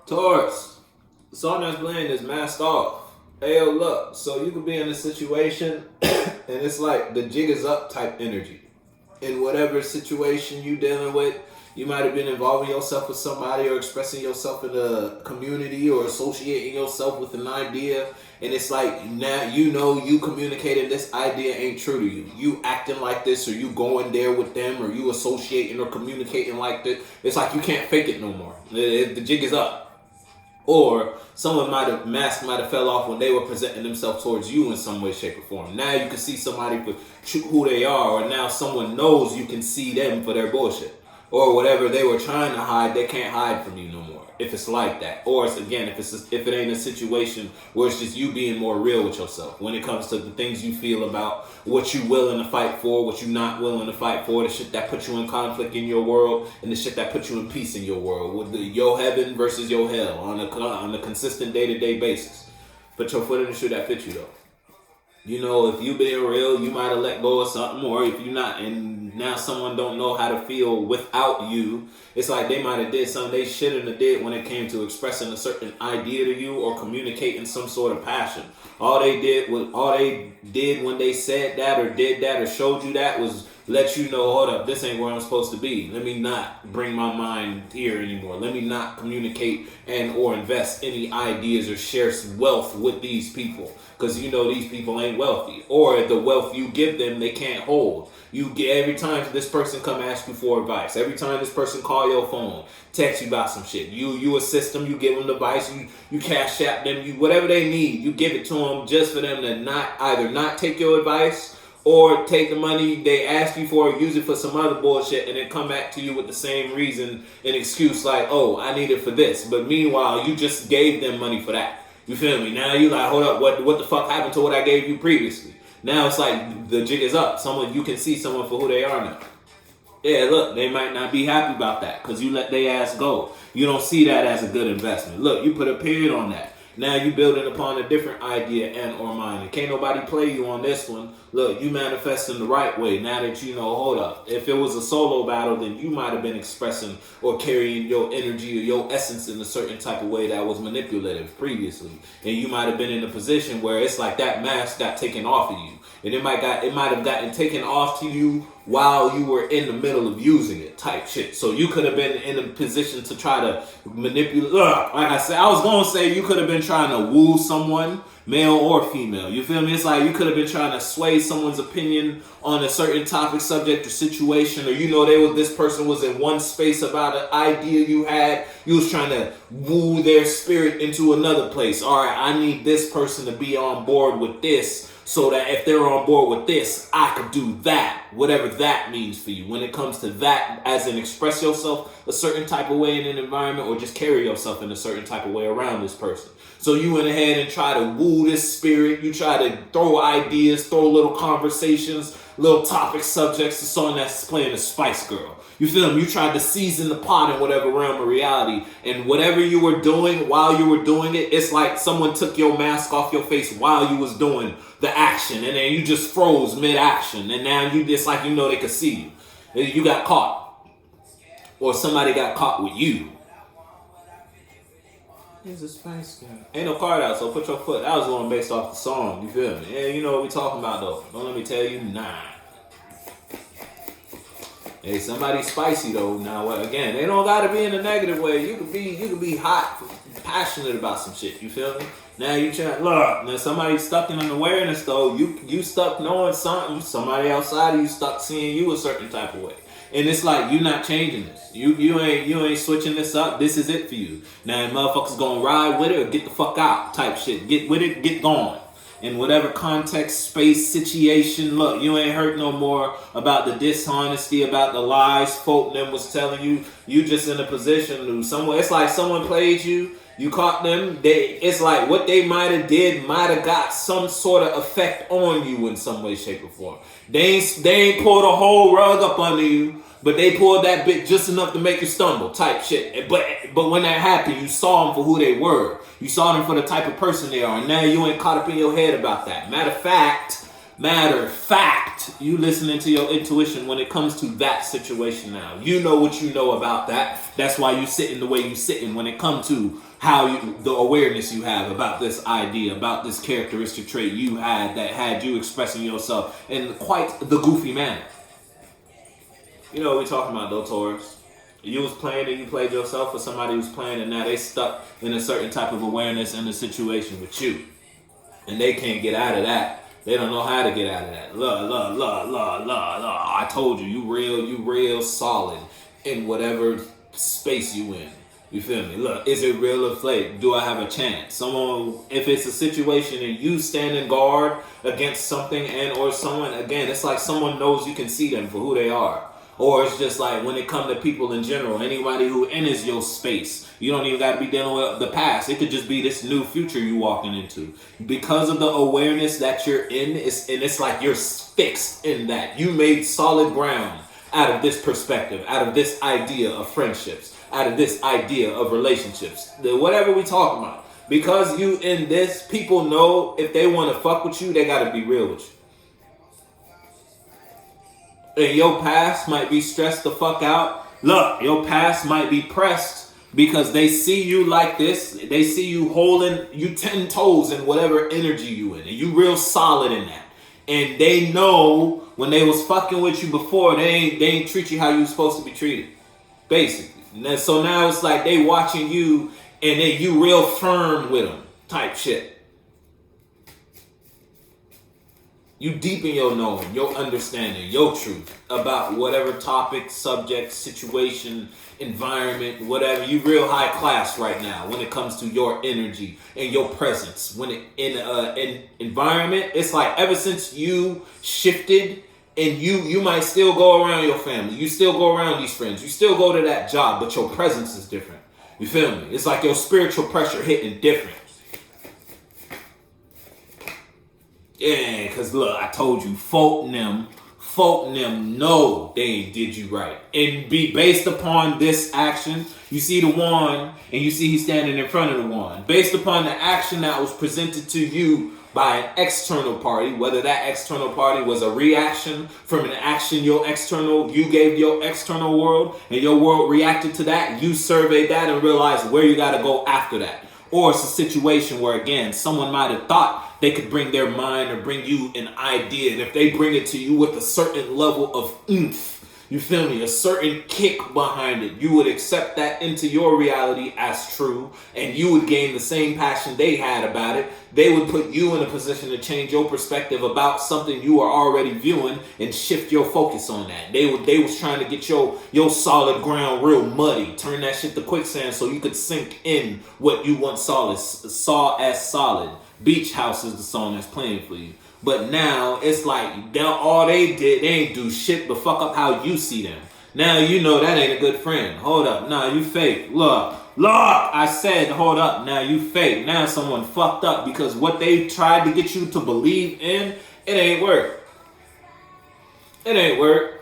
Taurus, the song that's playing is Masked Off. Hey, yo, look, so you could be in a situation and it's like the jig is up type energy. In whatever situation you dealing with, you might have been involving yourself with somebody or expressing yourself in a community or associating yourself with an idea. And it's like now you communicating this idea ain't true to you. You acting like this or you going there with them or you associating or communicating like this. It's like you can't fake it no more. The jig is up. Or someone mask might have fell off when they were presenting themselves towards you in some way, shape, or form. Now you can see somebody for who they are, or now someone knows you can see them for their bullshit. Or whatever they were trying to hide, they can't hide from you no more. If it's like that. Or it's, again, if it ain't a situation where it's just you being more real with yourself. When it comes to the things you feel about what you willing to fight for, what you not willing to fight for, the shit that puts you in conflict in your world, and the shit that puts you in peace in your world. With your heaven versus your hell on a consistent day-to-day basis. Put your foot in the shoe that fits you though. You know, if you being real, you might have let go of something, or if you're not, and now someone don't know how to feel without you, it's like they might have did something they shouldn't have did when it came to expressing a certain idea to you or communicating some sort of passion. All they did when they said that or did that or showed you that was let you know, hold up, this ain't where I'm supposed to be. Let me not bring my mind here anymore. Let me not communicate and or invest any ideas or share wealth with these people. Because you know these people ain't wealthy. Or the wealth you give them, they can't hold. You get every time this person come ask you for advice. Every time this person call your phone, text you about some shit. You assist them, you give them the advice, you cash app them, you whatever they need, you give it to them just for them to not take your advice or take the money they ask you for, use it for some other bullshit, and then come back to you with the same reason and excuse like, oh, I need it for this. But meanwhile, you just gave them money for that. You feel me? Now you like, hold up, what the fuck happened to what I gave you previously? Now it's like the jig is up. You can see someone for who they are now. Yeah, look, they might not be happy about that because you let their ass go. You don't see that as a good investment. Look, you put a period on that. Now you building upon a different idea and or mind. And can't nobody play you on this one. Look, you manifesting the right way. Now that you know, hold up. If it was a solo battle, then you might have been expressing or carrying your energy or your essence in a certain type of way that was manipulative previously. And you might have been in a position where it's like that mask got taken off of you. And it might have gotten taken off to you while you were in the middle of using it type shit. So you could have been in a position to try to manipulate. Like I said, I was going to say you could have been trying to woo someone, male or female. You feel me? It's like you could have been trying to sway someone's opinion on a certain topic, subject, or situation. Or this person was in one space about an idea you had. You was trying to woo their spirit into another place. All right, I need this person to be on board with this, so that if they're on board with this, I could do that, whatever that means for you. When it comes to that, as in express yourself a certain type of way in an environment or just carry yourself in a certain type of way around this person. So you went ahead and try to woo this spirit. You try to throw ideas, throw little conversations, little topic subjects to someone that's playing a Spice Girl. You feel me? You tried to season the pot in whatever realm of reality. And whatever you were doing while you were doing it, it's like someone took your mask off your face while you was doing the action. And then you just froze mid-action. And now it's like you know they could see you. You got caught. Or somebody got caught with you. Here's a Spice Girl. Ain't no card out, so put your foot. That was one based off the song. You feel me? Yeah, you know what we talking about though. Don't let me tell you, nah. Hey, somebody spicy though. Now, again, they don't gotta be in a negative way. You could be hot, passionate about some shit. You feel me? Now you try look. Now somebody stuck in an awareness though. You stuck knowing something. Somebody outside of you stuck seeing you a certain type of way. And it's like you not changing this. You ain't switching this up. This is it for you. Now motherfuckers gonna ride with it or get the fuck out type shit. Get with it. Get gone. In whatever context, space, situation, look, you ain't heard no more about the dishonesty, about the lies folk them was telling you. You just in a position to somewhere. It's like someone played you. You caught them. It's like what they might have got some sort of effect on you in some way, shape, or form. They ain't pulled a whole rug up under you, but they pulled that bit just enough to make you stumble type shit. But when that happened, you saw them for who they were. You saw them for the type of person they are. And now you ain't caught up in your head about that. Matter of fact, Matter of fact, you listening to your intuition when it comes to that situation now. You know what you know about that. That's why you sitting the way you sitting when it comes to the awareness you have about this idea, about this characteristic trait you had that had you expressing yourself in quite the goofy manner. You know what we talking about though, Taurus. You was playing and you played yourself, or somebody was playing and now they stuck in a certain type of awareness in the situation with you. And they can't get out of that. They don't know how to get out of that. I told you, you real solid in whatever space you in. You feel me? Look, is it real or fake? Do I have a chance? If it's a situation and you stand in guard against something and or someone, again, it's like someone knows you can see them for who they are. Or it's just like when it comes to people in general, anybody who enters your space, you don't even got to be dealing with the past. It could just be this new future you walking into. Because of the awareness that you're in, it's like you're fixed in that. You made solid ground out of this perspective, out of this idea of friendships, out of this idea of relationships, whatever we talk about. Because you in this, people know if they want to fuck with you, they got to be real with you. And your past might be stressed the fuck out. Look, your past might be pressed because they see you like this. They see you holding you 10 toes in whatever energy you in. And you real solid in that. And they know when they was fucking with you before, they ain't treat you how you was supposed to be treated. Basically. And so now it's like they watching you and then you real firm with them type shit. You deep in your knowing, your understanding, your truth about whatever topic, subject, situation, environment, whatever. You real high class right now when it comes to your energy and your presence. When it in environment, it's like ever since you shifted and you might still go around your family, you still go around these friends, you still go to that job, but your presence is different. You feel me? It's like your spiritual pressure hitting different. Yeah, because look, I told you, folk them know they ain't did you right. And be based upon this action, you see the wand, and you see he's standing in front of the wand. Based upon the action that was presented to you by an external party, whether that external party was a reaction from an action you gave your external world, and your world reacted to that, you surveyed that and realized where you got to go after that. Or it's a situation where, again, someone might have thought they could bring their mind or bring you an idea. And if they bring it to you with a certain level of oomph, you feel me, a certain kick behind it, you would accept that into your reality as true. And you would gain the same passion they had about it. They would put you in a position to change your perspective about something you are already viewing and shift your focus on that. They was trying to get your solid ground real muddy. Turn that shit to quicksand so you could sink in what you once saw as solid. Beach House is the song that's playing for you. But now it's like all they did, they ain't do shit but fuck up how you see them. Now you know that ain't a good friend. Hold up. Nah, you fake. Look, I said hold up. Now you fake. Now someone fucked up because what they tried to get you to believe in, it ain't work. It ain't work.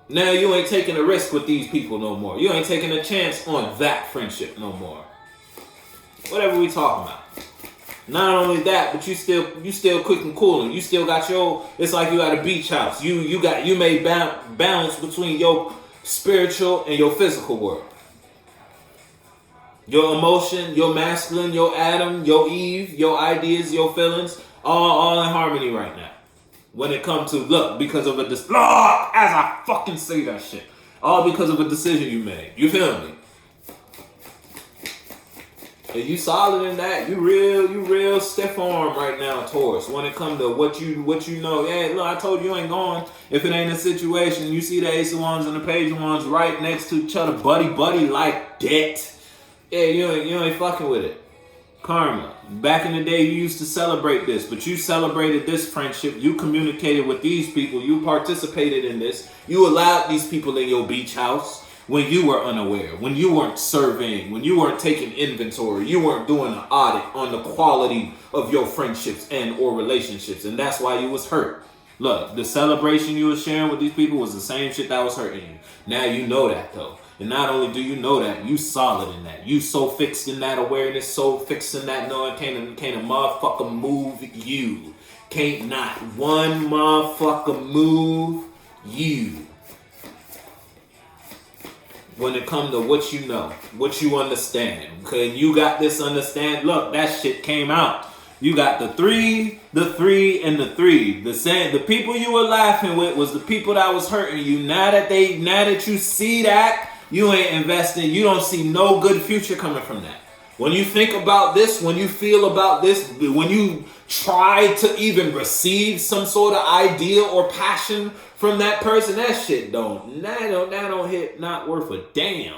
Now you ain't taking a risk with these people no more. You ain't taking a chance on that friendship no more. Whatever we talking about. Not only that, but you still quick and cool, and you still got it's like you got a beach house. You made balance between your spiritual and your physical world. Your emotion, your masculine, your Adam, your Eve, your ideas, your feelings, all in harmony right now. When it comes to because of as I fucking say that shit, all because of a decision you made. You feel me? And you solid in that. You real stiff arm right now, Taurus. When it comes to what you know. Yeah, look, I told you ain't going if it ain't a situation. You see the Ace of Wands and the Page of Wands right next to each other, buddy like that. Yeah, you ain't fucking with it. Karma. Back in the day, you used to celebrate this, but you celebrated this friendship. You communicated with these people. You participated in this. You allowed these people in your beach house. When you were unaware, when you weren't surveying, when you weren't taking inventory, you weren't doing an audit on the quality of your friendships and or relationships. And that's why you was hurt. Look, the celebration you was sharing with these people was the same shit that was hurting you. Now you know that though. And not only do you know that, you solid in that. You so fixed in that awareness, so fixed in that knowing can't a motherfucker move you. Can't not one motherfucker move you. When it comes to what you know, what you understand. Because you got this understand. Look, that shit came out. You got the 3, the 3, and the 3. The people you were laughing with was the people that was hurting you. Now that you see that, you ain't investing. You don't see no good future coming from that. When you think about this, when you feel about this, when you try to even receive some sort of idea or passion from that person, that shit don't hit, not worth a damn.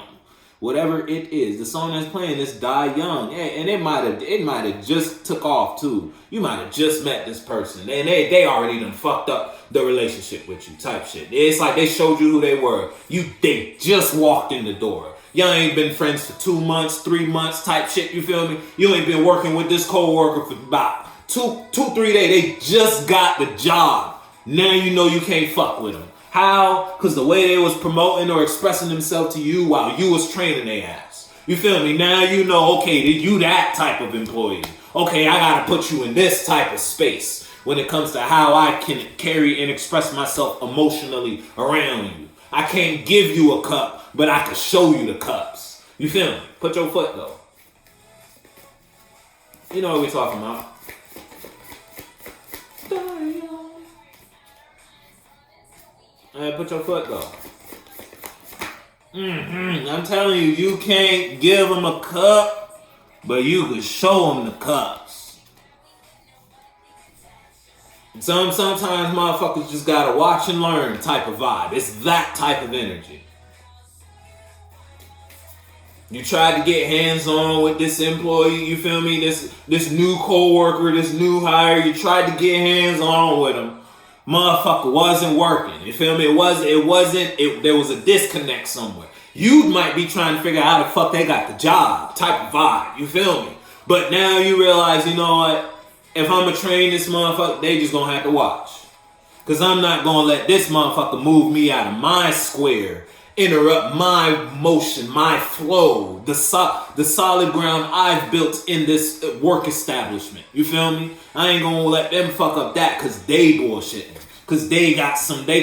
Whatever it is, the song that's playing is Die Young, and it might have just took off too. You might have just met this person, and they already done fucked up the relationship with you, type shit. It's like they showed you who they were. They just walked in the door. Y'all ain't been friends for 2 months, 3 months, type shit. You feel me? You ain't been working with this coworker for about 2-3 days. They just got the job. Now you know you can't fuck with them. How? Because the way they was promoting or expressing themselves to you while you was training their ass. You feel me? Now you know, okay, you that type of employee. Okay, I gotta put you in this type of space when it comes to how I can carry and express myself emotionally around you. I can't give you a cup, but I can show you the cups. You feel me? Put your foot though. You know what we're talking about. Put your foot though. I'm telling you, you can't give them a cup, but you can show them the cups. Sometimes motherfuckers just gotta watch and learn type of vibe. It's that type of energy. You tried to get hands-on with this employee, you feel me? This new co-worker, this new hire, you tried to get hands-on with him. Motherfucker wasn't working. You feel me? There was a disconnect somewhere. You might be trying to figure out how the fuck they got the job type of vibe. You feel me? But now you realize, you know what? If I'm gonna train this motherfucker, they just gonna have to watch. Cause I'm not gonna let this motherfucker move me out of my square, interrupt my motion, my flow, the solid ground I've built in this work establishment. You feel me? I ain't gonna let them fuck up that cause they bullshitting. Cause they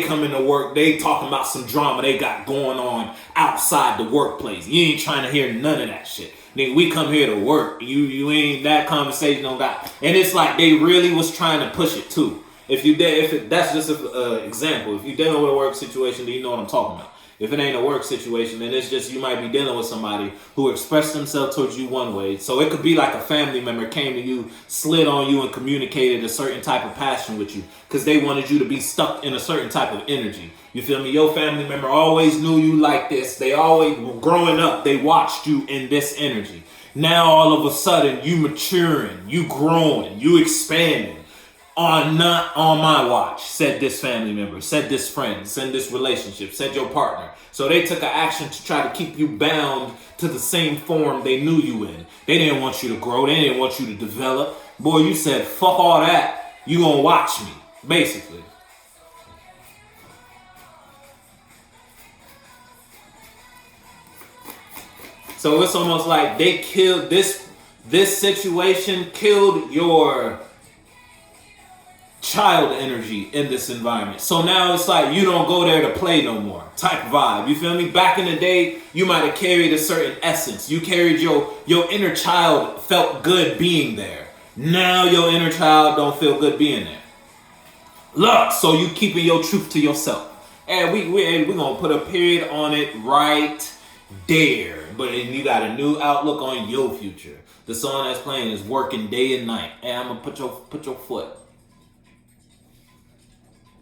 come into work, they talking about some drama they got going on outside the workplace. You ain't trying to hear none of that shit. Nigga, we come here to work. You ain't, that conversation don't got. And it's like they really was trying to push it too. That's just an example. If you're dealing with a work situation, then you know what I'm talking about. If it ain't a work situation, then it's just you might be dealing with somebody who expressed themselves towards you one way. So it could be like a family member came to you, slid on you, and communicated a certain type of passion with you because they wanted you to be stuck in a certain type of energy. You feel me? Your family member always knew you like this. They always, growing up, they watched you in this energy. Now all of a sudden, you maturing, you growing, you expanding. Not on my watch, said this family member, said this friend, said this relationship, said your partner. So they took an action to try to keep you bound to the same form they knew you in. They didn't want you to grow. They didn't want you to develop. Boy, you said, fuck all that. You gonna watch me, basically. So it's almost like they killed this situation, killed your child energy in this environment. So now it's like you don't go there to play no more type vibe. You feel me? Back in the day, you might have carried a certain essence. You carried your inner child felt good being there. Now your inner child don't feel good being there. Look, so you keeping your truth to yourself. And we're gonna put a period on it right there. But you got a new outlook on your future. The song that's playing is Working Day and Night. And I'm gonna put your foot